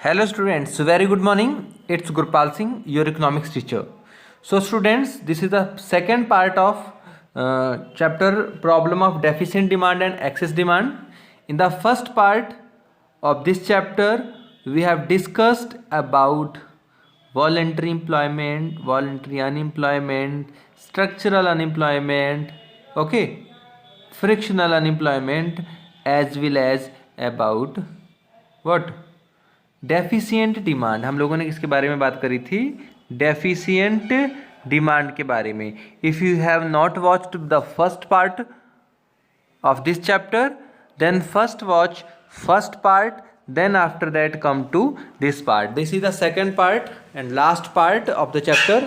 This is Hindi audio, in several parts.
Hello students, very good morning. It's Gurpal Singh, your economics teacher. So students, this is the second part of chapter problem of deficient demand and excess demand. In the first part of this chapter, we have discussed about voluntary employment, voluntary unemployment, structural unemployment, okay, frictional unemployment, as well as about what deficient demand. हम लोगों ने किसके बारे में बात करी थी? डेफिशिएंट डिमांड के बारे में। If you have not watched the first part of this chapter, then first watch first part, then after that come to this part. This is the second part and last part of the chapter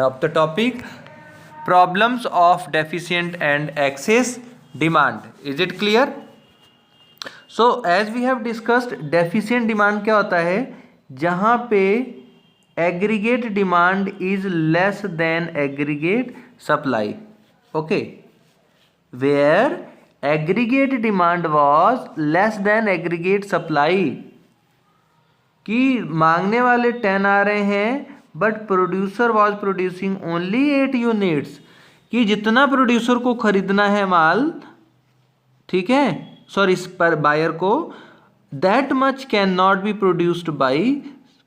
of the topic problems of deficient and excess demand. Is it clear? So as we have discussed, deficient demand क्या होता है? जहाँ पे aggregate demand is less than aggregate supply. Okay, where aggregate demand was less than aggregate supply, कि मांगने वाले 10 आ रहे हैं but producer was producing only 8 units, कि जितना प्रोड्यूसर को खरीदना है माल, ठीक है, सॉरी पर बायर को, that much can not be produced by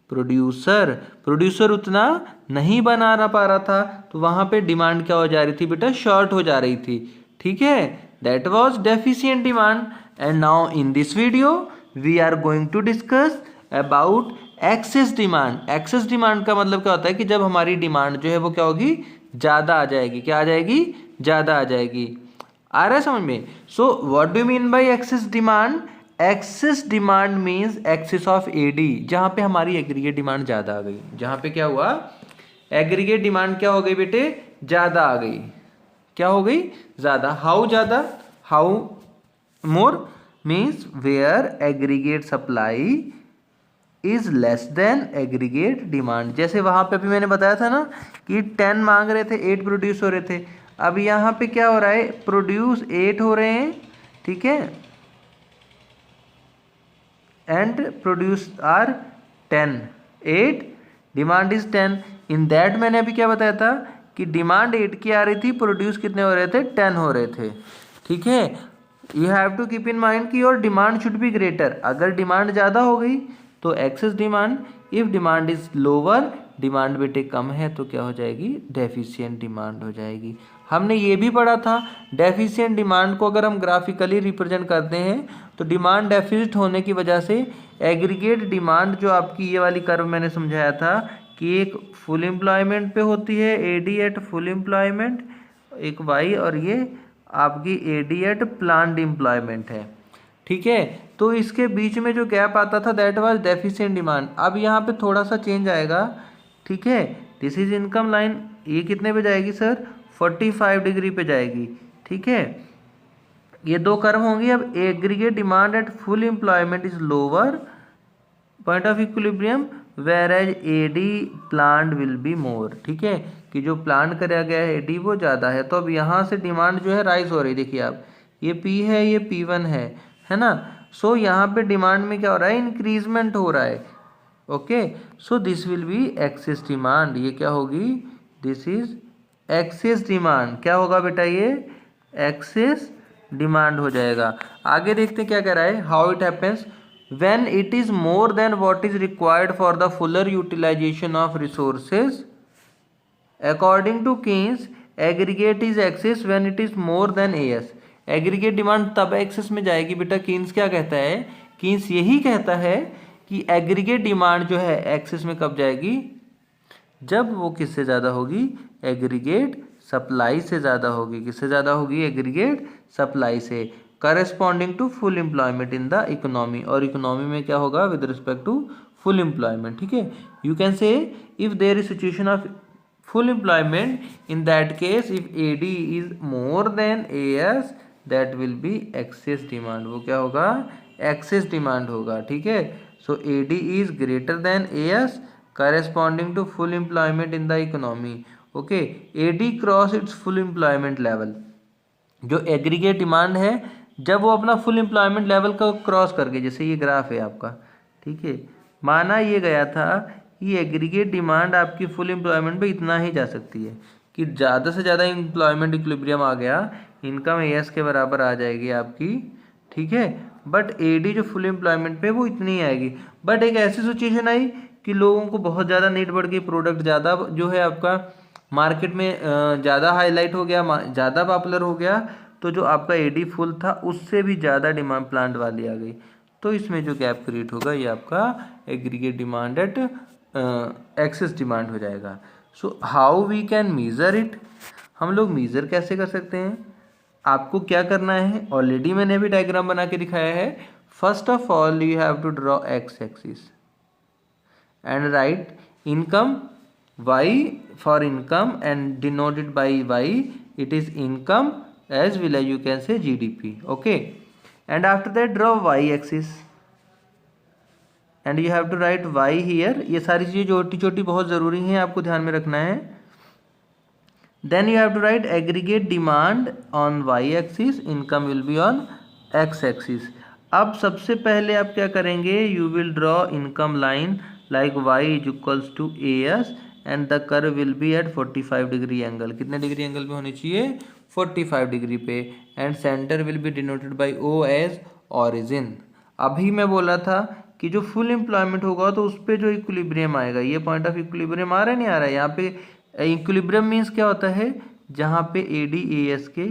producer. Producer उतना नहीं बना पा रहा था, तो वहाँ पे डिमांड क्या हो जा रही थी बेटा? शॉर्ट हो जा रही थी। ठीक है, that was deficient demand. And now in this video we are going to discuss about excess demand. Excess demand का मतलब क्या होता है? कि जब हमारी डिमांड जो है वो क्या होगी? ज़्यादा आ जाएगी। क्या आ जाएगी? ज़्यादा आ जाएगी। आ रहा है समझ में? So what do mean by excess demand? Excess demand means excess of AD, जहाँ पे हमारी एग्रीगेट डिमांड ज़्यादा आ गई। जहाँ पे क्या हुआ? एग्रीगेट डिमांड क्या हो गई बेटे? ज़्यादा आ गई। क्या हो गई? ज़्यादा। हाउ ज़्यादा? How more means where aggregate supply is less than aggregate demand. जैसे वहाँ पे अभी मैंने बताया था ना कि 10 मांग रहे थे, 8 प्रोड्यूस हो रहे थे। अब यहाँ पे क्या हो रहा है? प्रोड्यूस 8 हो रहे हैं, ठीक है, and produce are 10। 8, demand is 10। In that मैंने अभी क्या बताया था कि डिमांड 8 की आ रही थी, प्रोड्यूस कितने हो रहे थे? 10 हो रहे थे। ठीक है, you have to keep in mind कि your demand should be greater. अगर डिमांड ज़्यादा हो गई तो excess demand, if demand is lower, demand बेटे कम है तो क्या हो जाएगी? डेफिशिएंट डिमांड हो जाएगी। हमने ये भी पढ़ा था, डेफिशिएंट डिमांड को अगर हम ग्राफिकली रिप्रेजेंट करते हैं तो डिमांड डेफिसिट होने की वजह से एग्रीगेट डिमांड, जो आपकी ये वाली कर्व मैंने समझाया था कि एक फुल एम्प्लॉयमेंट पे होती है, एडी एट फुल एम्प्लॉयमेंट, एक वाई, और ये आपकी एडी एट प्लान्ड एम्प्लॉयमेंट है। ठीक है, तो इसके बीच में जो गैप आता था दैट वाज डेफिशिएंट डिमांड। अब यहाँ पे थोड़ा सा चेंज आएगा। ठीक है, दिस इज इनकम लाइन, ये कितने पे जाएगी सर? 45 डिग्री पे जाएगी। ठीक है, ये दो कर्व होंगी। अब aggregate demand at full employment is lower point of equilibrium, whereas AD planned will be more. ठीक है, कि जो प्लान कराया गया है एडी वो ज़्यादा है। तो अब यहाँ से डिमांड जो है राइज हो रही, देखिए आप, ये पी है, ये P1 है ना। सो यहाँ पे डिमांड में क्या हो रहा है? इंक्रीजमेंट हो रहा है। Okay, so this will be excess demand. ये क्या होगी? This is excess demand. क्या होगा बेटा? ये एक्सेस डिमांड हो जाएगा। आगे देखते हैं क्या कह रहा है। How it happens when it is more than what is required for the fuller utilisation of resources according to Keynes, aggregate is excess when it is more than AS. Aggregate demand तब एक्सेस में जाएगी बेटा, कीन्स क्या कहता है? कीन्स यही कहता है कि एग्रीगेट डिमांड जो है एक्सेस में कब जाएगी? जब वो किससे ज़्यादा होगी? एग्रीगेट सप्लाई से ज़्यादा होगी। किससे ज़्यादा होगी? एग्रीगेट सप्लाई से, corresponding to full employment in the economy. और इकोनॉमी में क्या होगा? With respect to full employment. ठीक है, you can say if there is situation of full employment, in that case if AD is more than AS, that will be excess demand। वो क्या होगा? excess demand होगा। ठीक है, so AD is greater than AS corresponding to full employment in the economy। okay, AD cross its full employment level। जो एग्रीगेट डिमांड है जब वो अपना फुल एम्प्लॉयमेंट लेवल को क्रॉस कर गई, जैसे ये ग्राफ है आपका, ठीक है, माना ये गया था कि एग्रीगेट डिमांड आपकी फुल एम्प्लॉयमेंट पे इतना ही जा सकती है कि ज़्यादा से ज़्यादा एम्प्लॉयमेंट इक्विलिब्रियम आ गया, इनकम एएस के बराबर आ जाएगी आपकी, ठीक है। बट एडी जो फुल एम्प्लॉयमेंट पे वो इतनी ही आएगी। बट एक ऐसी सिचुएशन आई कि लोगों को बहुत ज़्यादा नीड बढ़ गई, प्रोडक्ट ज़्यादा जो है आपका मार्केट में ज़्यादा हाईलाइट हो गया, ज़्यादा पॉपुलर हो गया, तो जो आपका एडी फुल था उससे भी ज़्यादा डिमांड प्लांट वाली आ गई, तो इसमें जो गैप क्रिएट होगा ये आपका aggregate demand at excess demand हो जाएगा। So how we can measure it, हम लोग मेज़र कैसे कर सकते हैं? आपको क्या करना है, ऑलरेडी मैंने अभी डायग्राम बना के दिखाया है। First of all you have to draw X axis and write income y for income and denoted by y, it is income as well as you can say GDP, okay। and after that draw y axis and you have to write y here। ये सारी चीज़ें छोटी छोटी बहुत ज़रूरी हैं, आपको ध्यान में रखना है। then you have to write aggregate demand on y axis, income will be on x axis। अब सबसे पहले आप क्या करेंगे, you will draw income line like y is equals to as and the curve will be at 45 degree angle. कितने डिग्री एंगल पे होनी चाहिए, 45 डिग्री पे। And centre will be denoted by o as origin. अभी मैं बोला था कि जो फुल एम्प्लॉयमेंट होगा तो उस पर जो इक्विलिब्रियम आएगा, ये पॉइंट ऑफ इक्विलिब्रियम आ रहा है नहीं आ रहा है, यहाँ पे इक्विलिब्रियम मीन्स क्या होता है, जहाँ पे ए डी ए एस के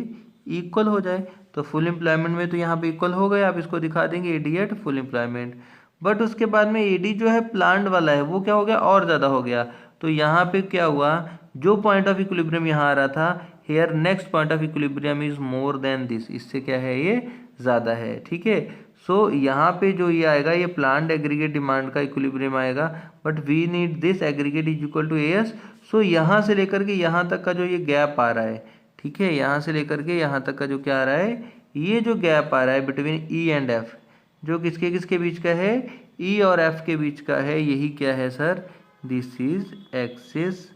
इक्वल हो जाए। तो फुल एम्प्लॉयमेंट में तो यहाँ पे इक्वल हो गए, आप इसको दिखा देंगे AD at full employment. But उसके बाद में एडी जो है प्लांट वाला है वो क्या हो गया, और ज़्यादा हो गया। तो यहाँ पे क्या हुआ, जो पॉइंट ऑफ इक्विलिब्रियम यहाँ आ रहा था, here next point of equilibrium is more then this, इससे क्या है ये ज़्यादा है, ठीक है। सो यहाँ पे जो ये आएगा ये प्लांट एग्रीगेट डिमांड का इक्विलिब्रियम आएगा, but we need this aggregate is equal to S. So यहाँ से लेकर के यहाँ तक का जो ये गैप आ रहा है, ठीक है, यहाँ से लेकर के यहाँ तक का जो क्या आ रहा है, ये जो गैप आ रहा है बिटवीन ई एंड एफ, जो किसके किसके बीच का है, ई और एफ के बीच का है, यही क्या है sir, this is access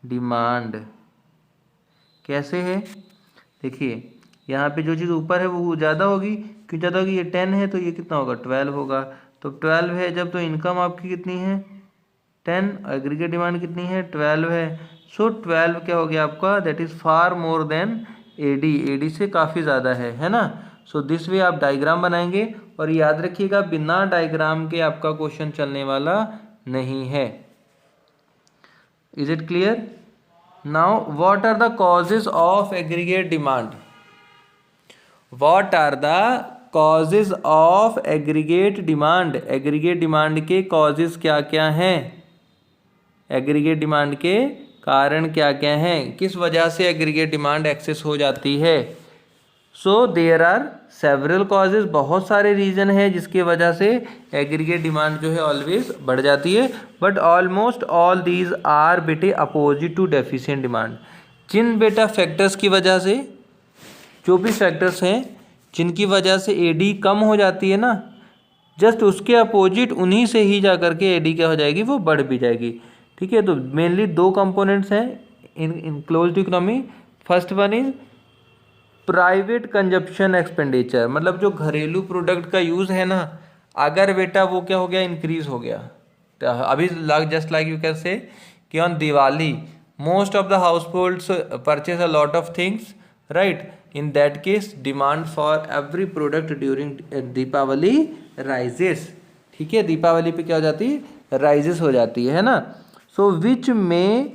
demand. कैसे है, देखिए यहाँ पे जो चीज़ ऊपर है वो ज़्यादा होगी, क्यों ज़्यादा होगी, ये 10 है तो ये कितना होगा 12 होगा। तो 12 है जब, तो इनकम आपकी कितनी है 10, एग्रीगेट डिमांड कितनी है 12 है। सो 12 क्या हो गया आपका, that is far more than AD, AD से काफ़ी ज़्यादा है ना। सो दिस वे आप डायग्राम बनाएंगे, और याद रखिएगा बिना डायग्राम के आपका क्वेश्चन चलने वाला नहीं है। Is it clear? Now what are the causes of aggregate demand, what are the causes of aggregate demand, aggregate demand के कॉजेज क्या क्या हैं, एग्रीगेट डिमांड के कारण क्या क्या हैं, किस वजह से एग्रीगेट डिमांड एक्सेस हो जाती है। So there are several causes, बहुत सारे रीजन है जिसकी वजह से एग्रीगेट डिमांड जो है ऑलवेज बढ़ जाती है, but almost all these are बेटे अपोजिट टू डेफिशिएंट डिमांड। जिन बेटा फैक्टर्स की वजह से, जो भी फैक्टर्स हैं जिनकी वजह से एडी कम हो जाती है ना, जस्ट उसके अपोजिट उन्हीं से ही जा करके एडी क्या हो जाएगी, वो बढ़ भी जाएगी, ठीक है। तो मेनली दो कंपोनेंट्स हैं इन closed economy. First one is private consumption expenditure, मतलब जो घरेलू प्रोडक्ट का यूज़ है ना, अगर बेटा वो क्या हो गया, इंक्रीज हो गया। तो अभी just like you can say कि on Diwali most of the households purchase a lot of things, right. In that case demand for every product during Deepavali rises, ठीक है, दीपावली पे क्या हो जाती है, राइजेस हो जाती है ना। सो विच में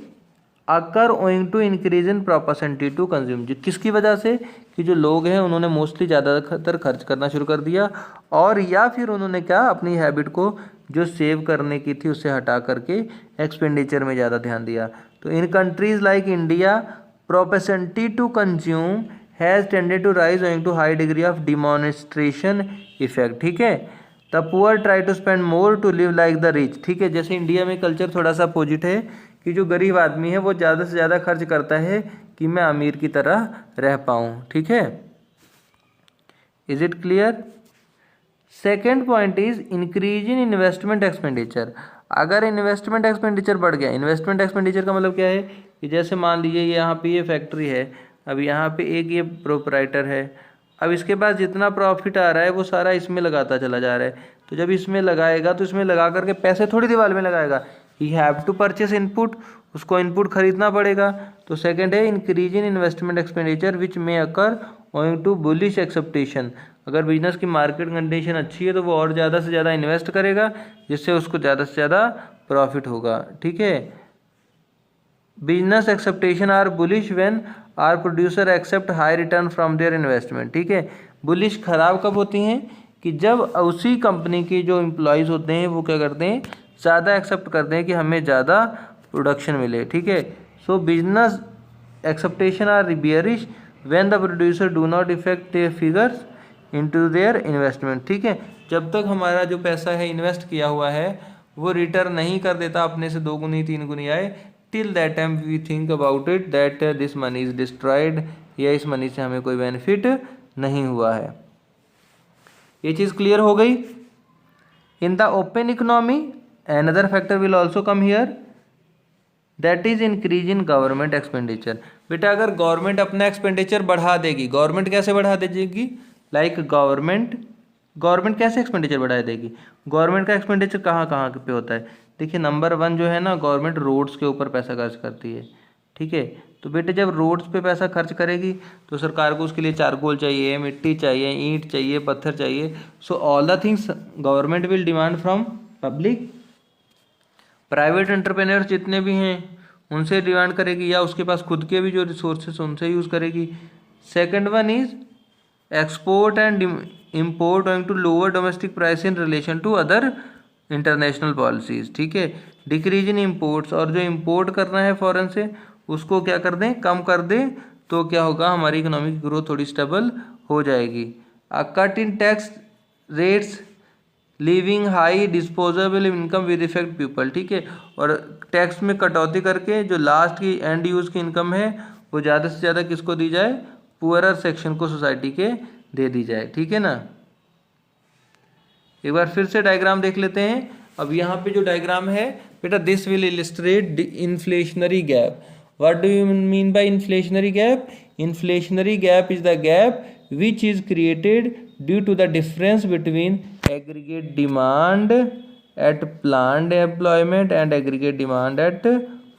occur owing to increase in propensity to consume, किसकी वजह से, कि जो लोग हैं उन्होंने मोस्टली ज़्यादातर खर्च करना शुरू कर दिया, और या फिर उन्होंने क्या अपनी हैबिट को जो सेव करने की थी उससे हटा करके एक्सपेंडिचर में ज़्यादा ध्यान दिया। तो in countries like India propensity to consume has tended to rise owing to high degree of demonstration effect, ठीक है। The poor try to spend more to live like the rich, ठीक है। जैसे इंडिया में कल्चर थोड़ा सा अपोजिट है कि जो गरीब आदमी है वो ज़्यादा से ज़्यादा खर्च करता है कि मैं अमीर की तरह रह पाऊँ, ठीक है। Is it clear? Second point is increase in investment expenditure. अगर इन्वेस्टमेंट एक्सपेंडिचर बढ़ गया, इन्वेस्टमेंट एक्सपेंडिचर का मतलब क्या है कि जैसे मान लीजिए यहाँ पे ये फैक्ट्री है, अब यहाँ पे एक ये प्रोपराइटर है, अब इसके पास जितना प्रॉफिट आ रहा है वो सारा इसमें लगाता चला जा रहा है, तो जब इसमें लगाएगा तो इसमें लगा करके पैसे थोड़ी दीवार में लगाएगा, he have to purchase input, उसको इनपुट खरीदना पड़ेगा। तो सेकंड है increase in investment expenditure which may occur owing to bullish expectation, अगर बिजनेस की मार्केट कंडीशन अच्छी है तो वो और ज़्यादा से ज़्यादा इन्वेस्ट करेगा जिससे उसको ज़्यादा से ज़्यादा प्रॉफिट होगा। ठीक है, business expectation are bullish when are producer expect high return from their investment. ठीक है, बुलिश खराब कब होती हैं कि जब उसी कंपनी के जो एम्प्लॉयज़ होते हैं वो क्या करते हैं, ज़्यादा एक्सेप्ट करते हैं कि हमें ज़्यादा प्रोडक्शन मिले। ठीक है, so business expectation are bearish when the producer do not effect their figures into their investment. ठीक है, जब तक हमारा जो पैसा है इन्वेस्ट किया हुआ है वो रिटर्न नहीं कर देता अपने से 2 गुनी 3 गुनी आए, till that time we think about it that this money is destroyed, या इस मनी से हमें कोई बेनिफिट नहीं हुआ है। ये चीज़ क्लियर हो गई। In the open economy another factor will also come here, that is increase in government expenditure. बेटा अगर गवर्नमेंट अपना एक्सपेंडिचर बढ़ा देगी, गवर्नमेंट कैसे बढ़ा देगी, लाइक गवर्नमेंट कैसे एक्सपेंडिचर बढ़ा देगी, गवर्नमेंट का एक्सपेंडिचर कहाँ कहाँ पे होता है। देखिए नंबर 1 जो है ना, गवर्नमेंट रोड्स के ऊपर पैसा खर्च करती है। ठीक है, तो बेटे जब रोड्स पे पैसा खर्च करेगी तो सरकार को उसके लिए चारकोल चाहिए, मिट्टी चाहिए, ईंट चाहिए, पत्थर चाहिए। So all the things government will demand from public. Private entrepreneurs जितने भी हैं उनसे डिमांड करेगी, या उसके पास खुद के भी जो रिसोर्सेस उनसे यूज़ करेगी। Second one is export and import owing to lower domestic price in relation to other international policies. ठीक है, डिक्रीज इन इम्पोर्ट्स, और जो इम्पोर्ट करना है फॉरेन से उसको क्या कर दें, कम कर दें, तो क्या होगा, हमारी इकोनॉमिक ग्रोथ थोड़ी स्टेबल हो जाएगी। अ cut in tax rates leaving high disposable income with effect people. ठीक है, और टैक्स में कटौती करके जो लास्ट की एंड यूज़ की इनकम है वो ज़्यादा से ज़्यादा किसको दी जाए, पुअरर सेक्शन को सोसाइटी के दे दी जाए। ठीक है ना, एक बार फिर से डायग्राम देख लेते हैं। अब यहाँ पे जो डायग्राम है बेटा, this will illustrate inflationary gap. What do you mean by inflationary gap? Inflationary gap is the gap which is created due to the difference between aggregate demand at planned employment and aggregate demand at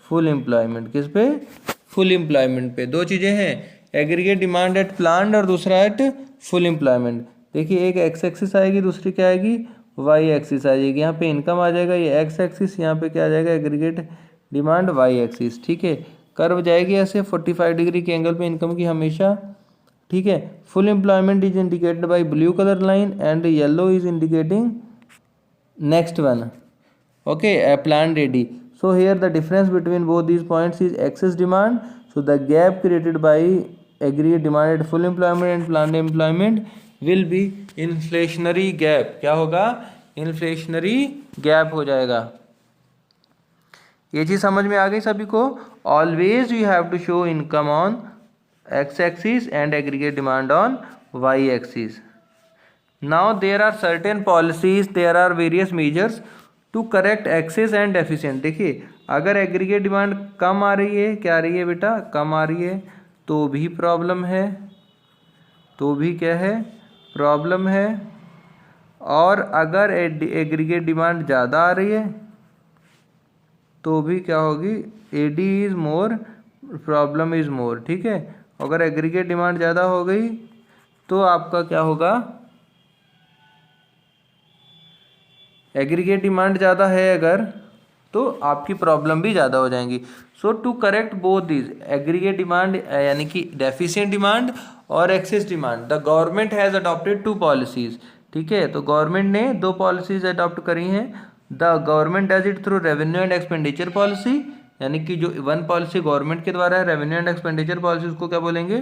full employment. किस पे? फुल एम्प्लॉयमेंट पे। दो चीज़ें हैं, एग्रीगेट डिमांड एट प्लान्ड और दूसरा एट फुल एम्प्लॉयमेंट। देखिए एक एक्स एक्सिस आएगी, दूसरी क्या आएगी, वाई एक्सिस आ जाएगी। यहाँ पे इनकम आ जाएगा, ये एक्स एक्सिस, यहाँ पे क्या आ जाएगा, एग्रीगेट डिमांड वाई एक्सिस। ठीक है, कर्व जाएगी ऐसे 45 डिग्री के एंगल पे इनकम की हमेशा। ठीक है, full employment is indicated by blue colour line and yellow is indicating next one, okay, plan ready. So here the difference between both these points is excess demand. So the gap created by aggregate demand at full employment and planned employment will be inflationary gap. क्या होगा? Inflationary gap हो जाएगा। ये चीज़ समझ में आ गई सभी को? Always you have to show income on x axis and aggregate demand on y axis. Now there are certain policies, there are various measures to correct excess and deficient. देखिए अगर एग्रीगेट डिमांड कम आ रही है, क्या आ रही है बेटा, कम आ रही है, तो भी प्रॉब्लम है, तो भी क्या है, प्रॉब्लम है। और अगर एग्रीगेट डिमांड ज़्यादा आ रही है तो भी क्या होगी, AD is more, problem is more. ठीक है, अगर एग्रीगेट डिमांड ज़्यादा हो गई तो आपका क्या होगा, एग्रीगेट डिमांड ज़्यादा है अगर, तो आपकी प्रॉब्लम भी ज़्यादा हो जाएंगी। So to correct both this aggregate demand यानी कि डेफिशिएंट डिमांड और excess demand, the government has adopted 2 policies. ठीक है, तो गवर्नमेंट ने 2 पॉलिसीज़ अडॉप्ट करी हैं। The government does it through revenue and expenditure policy, यानी कि जो वन पॉलिसी गवर्नमेंट के द्वारा है रेवेन्यू एंड एक्सपेंडिचर पॉलिसी, उसको क्या बोलेंगे,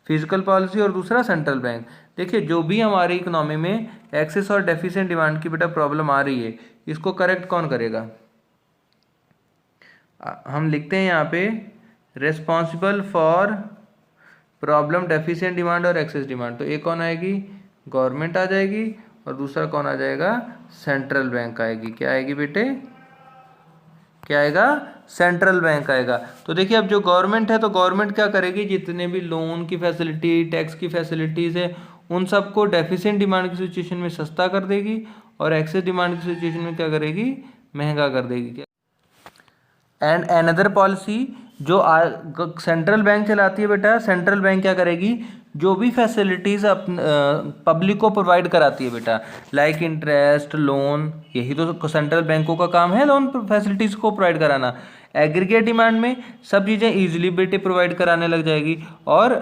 फिजिकल पॉलिसी, और दूसरा सेंट्रल बैंक। देखिए जो भी हमारी इकोनॉमी में एक्सेस और डेफिशिएंट डिमांड की बेटा प्रॉब्लम आ रही है, इसको करेक्ट कौन करेगा, हम लिखते हैं यहाँ पे responsible for problem deficient demand और एक्सेस डिमांड। तो एक कौन आएगी, गवर्नमेंट आ जाएगी, और दूसरा कौन आ जाएगा, सेंट्रल बैंक आएगी। क्या आएगी बेटे, क्या आएगा, सेंट्रल बैंक आएगा। तो देखिए अब जो गवर्नमेंट है, तो गवर्नमेंट क्या करेगी, जितने भी लोन की फैसिलिटी, टैक्स की फैसिलिटीज़ है, उन सबको डेफिशिएंट डिमांड की सिचुएशन में सस्ता कर देगी, और एक्सेस डिमांड की सिचुएशन में क्या करेगी, महंगा कर देगी। क्या एंड अनदर पॉलिसी जो सेंट्रल बैंक चलाती है बेटा, सेंट्रल बैंक क्या करेगी, जो भी फैसिलिटीज़ पब्लिक को प्रोवाइड कराती है बेटा, लाइक इंटरेस्ट, लोन, यही तो सेंट्रल बैंकों का काम है, लोन फैसिलिटीज़ को प्रोवाइड कराना। एग्रीगेट डिमांड में सब चीज़ें ईजिली बेटे प्रोवाइड कराने लग जाएगी, और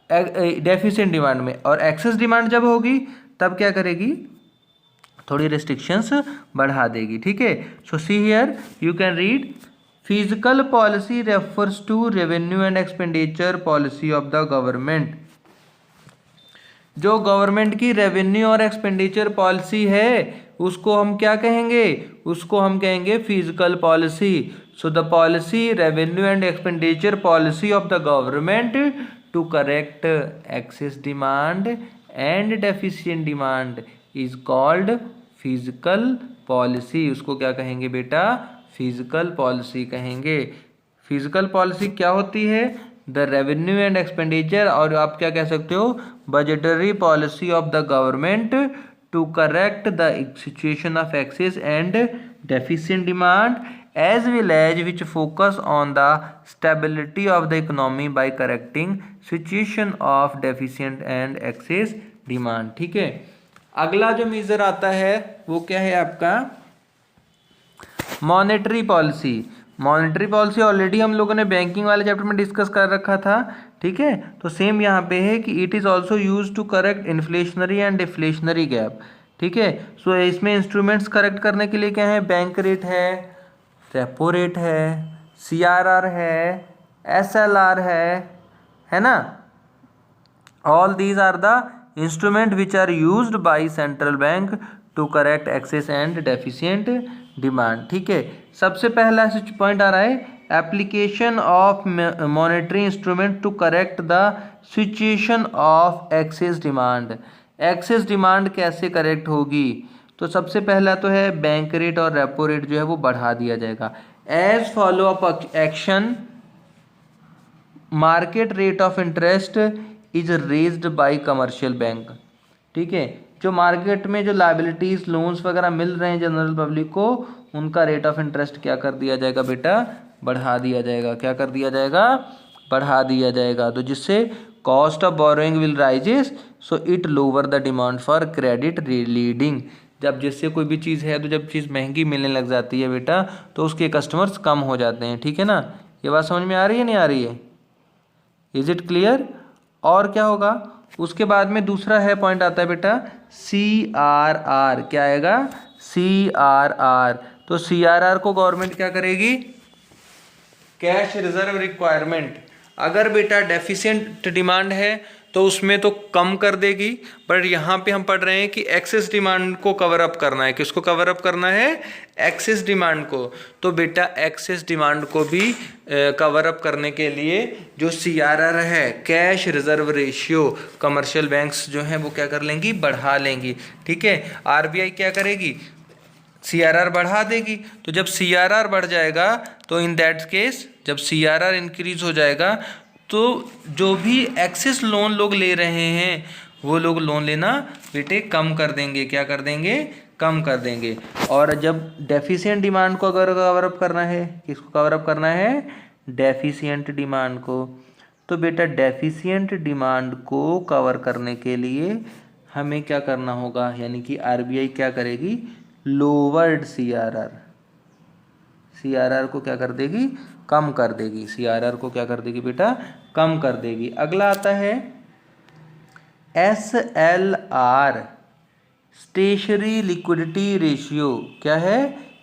डेफिशिएंट डिमांड में, और एक्सेस डिमांड जब होगी तब क्या करेगी, थोड़ी रिस्ट्रिक्शंस बढ़ा देगी। ठीक है, so see here you can read fiscal policy refers to revenue and expenditure policy of the government. जो गवर्नमेंट की रेवेन्यू और एक्सपेंडिचर पॉलिसी है उसको हम क्या कहेंगे, उसको हम कहेंगे fiscal policy. So the policy revenue and expenditure policy of the government to correct excess demand and deficient demand is called fiscal policy. उसको क्या कहेंगे बेटा, फिजिकल पॉलिसी कहेंगे। फिजिकल पॉलिसी क्या होती है, द रेवेन्यू एंड एक्सपेंडिचर, और आप क्या कह सकते हो, budgetary policy of the government to correct the situation of excess and deficient demand as well as which focus on the stability of the economy by correcting situation of deficient and excess demand। ठीक है, अगला जो मेजर आता है वो क्या है आपका, monetary policy. Monetary policy already हम लोगों ने बैंकिंग वाले चैप्टर में डिस्कस कर रखा था। ठीक है, तो सेम यहाँ पे है कि it is also use to correct inflationary and deflationary gap. ठीक है, सो इसमें इंस्ट्रूमेंट्स करेक्ट करने के लिए क्या है, बैंक रेट है, रेपो रेट है, CRR है, SLR है ना। All these are the instrument which are used by central bank to correct excess and deficient demand. ठीक है, सबसे पहला पॉइंट आ रहा है, application of monetary instrument to correct the situation of excess demand. Excess demand कैसे करेक्ट होगी, तो सबसे पहला तो है बैंक रेट और रेपो रेट जो है वो बढ़ा दिया जाएगा। As follow up action market rate of interest is raised by commercial bank. ठीक है, जो मार्केट में जो लाइबिलिटीज लोन्स वगैरह मिल रहे हैं जनरल पब्लिक को, उनका रेट ऑफ इंटरेस्ट क्या कर दिया जाएगा बेटा, बढ़ा दिया जाएगा। क्या कर दिया जाएगा, बढ़ा दिया जाएगा। तो जिससे cost of borrowing will rises, so it lower the demand for credit रीलीडिंग। जब जिससे कोई भी चीज़ है तो जब चीज़ महंगी मिलने लग जाती है बेटा, तो उसके कस्टमर्स कम हो जाते हैं। ठीक है ना, ये बात समझ में आ रही है नहीं आ रही है, इज इट क्लियर। और क्या होगा, उसके बाद में दूसरा है पॉइंट आता है बेटा CRR। क्या आएगा, CRR। तो CRR को गवर्नमेंट क्या करेगी, कैश रिजर्व रिक्वायरमेंट। अगर बेटा डेफिशिएंट डिमांड है तो उसमें तो कम कर देगी, पर यहाँ पे हम पढ़ रहे हैं कि एक्सेस डिमांड को कवर अप करना है। किसको कवर अप करना है, एक्सेस डिमांड को। तो बेटा एक्सेस डिमांड को भी कवर अप करने के लिए जो CRR है, cash reserve ratio, commercial banks जो हैं वो क्या कर लेंगी, बढ़ा लेंगी। ठीक है, RBI क्या करेगी, CRR बढ़ा देगी। तो जब CRR बढ़ जाएगा तो इन दैट केस जब CRR इंक्रीज हो जाएगा तो जो भी एक्सेस लोन लोग ले रहे हैं वो लोग लोन लेना बेटे कम कर देंगे। क्या कर देंगे, कम कर देंगे। और जब डेफिशिएंट डिमांड को अगर कवर अप करना है, किसको कवर अप करना है, डेफिशिएंट डिमांड को। तो बेटा डेफिशिएंट डिमांड को कवर करने के लिए हमें क्या करना होगा, यानी कि RBI क्या करेगी, लोवर्ड CRR को क्या कर देगी, कम कर देगी। CRR को क्या कर देगी बेटा, कम कर देगी। अगला आता है SLR, स्टेशनरी लिक्विडिटी रेशियो। क्या है,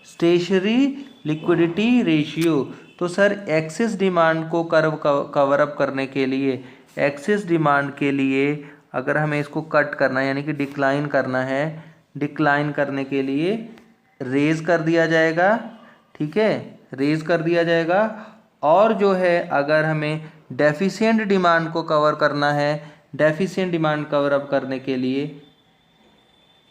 स्टेशनरी लिक्विडिटी रेशियो। तो सर एक्सेस डिमांड को कवर अप करने के लिए, एक्सेस डिमांड के लिए अगर हमें इसको कट करना है यानी कि डिक्लाइन करना है, डिक्लाइन करने के लिए रेज कर दिया जाएगा। ठीक है, रेज कर दिया जाएगा। और जो है अगर हमें डेफिशिएंट डिमांड को कवर करना है, डेफिशिएंट डिमांड कवर अप करने के लिए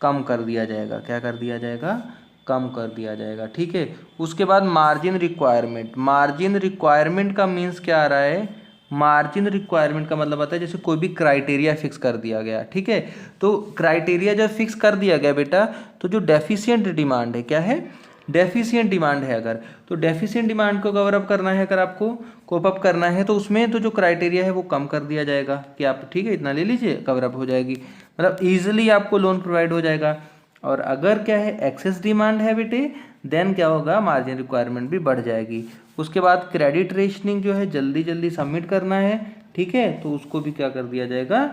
कम कर दिया जाएगा। क्या कर दिया जाएगा, कम कर दिया जाएगा। ठीक है, उसके बाद मार्जिन रिक्वायरमेंट। मार्जिन रिक्वायरमेंट का मीन्स क्या आ रहा है, मार्जिन रिक्वायरमेंट का मतलब आता है जैसे कोई भी क्राइटेरिया फिक्स कर दिया गया, ठीक है। तो क्राइटेरिया जब फिक्स कर दिया गया बेटा, तो जो डेफिशिएंट डिमांड है, क्या है, डेफिशिएंट डिमांड है अगर, तो डेफिशिएंट डिमांड को कवर अप करना है, अगर आपको कोप अप करना है तो उसमें तो जो क्राइटेरिया है वो कम कर दिया जाएगा कि आप ठीक है इतना ले लीजिए, कवर अप हो जाएगी, मतलब ईजिली आपको लोन प्रोवाइड हो जाएगा। और अगर क्या है एक्सेस डिमांड है बेटे, देन क्या होगा, मार्जिन रिक्वायरमेंट भी बढ़ जाएगी। उसके बाद क्रेडिट रेशनिंग जो है जल्दी जल्दी सबमिट करना है, ठीक है, तो उसको भी क्या कर दिया जाएगा,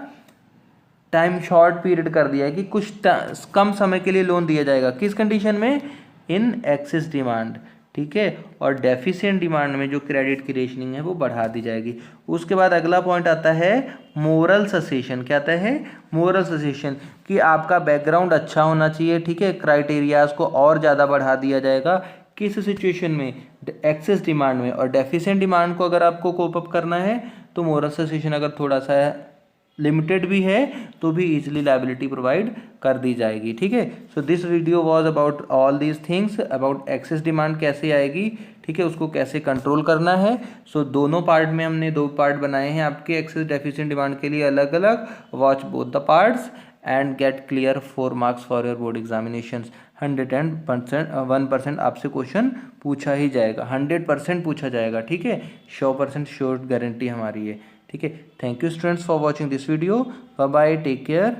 टाइम शॉर्ट पीरियड कर दिया है कि कुछ कम समय के लिए लोन दिया जाएगा, किस कंडीशन में, इन एक्सेस डिमांड, ठीक है। और डेफिशिएंट डिमांड में जो क्रेडिट की रेशनिंग है वो बढ़ा दी जाएगी। उसके बाद अगला पॉइंट आता है मोरल ससेशन, क्या आता है, मोरल ससेशन, कि आपका बैकग्राउंड अच्छा होना चाहिए, ठीक है, क्राइटेरियाज को और ज़्यादा बढ़ा दिया जाएगा, किस सिचुएशन में, एक्सेस डिमांड में। और डेफिशिएंट डिमांड को अगर आपको कोप अप करना है तो मोरल ससेशन अगर थोड़ा सा लिमिटेड भी है तो भी इजिली लाइबिलिटी प्रोवाइड कर दी जाएगी, ठीक है। So this video was about all these things, about excess demand कैसे आएगी, ठीक है, उसको कैसे कंट्रोल करना है। सो दोनों पार्ट में हमने 2 पार्ट बनाए हैं आपके एक्सेस डेफिशिएंट डिमांड के लिए अलग अलग। Watch both the parts and get clear 4 marks for your board examination. 101% आपसे क्वेश्चन पूछा ही जाएगा, 100% पूछा जाएगा, ठीक है, 100% श्योर गारंटी हमारी है, ठीक है। Thank you students for watching this video, bye bye, take care.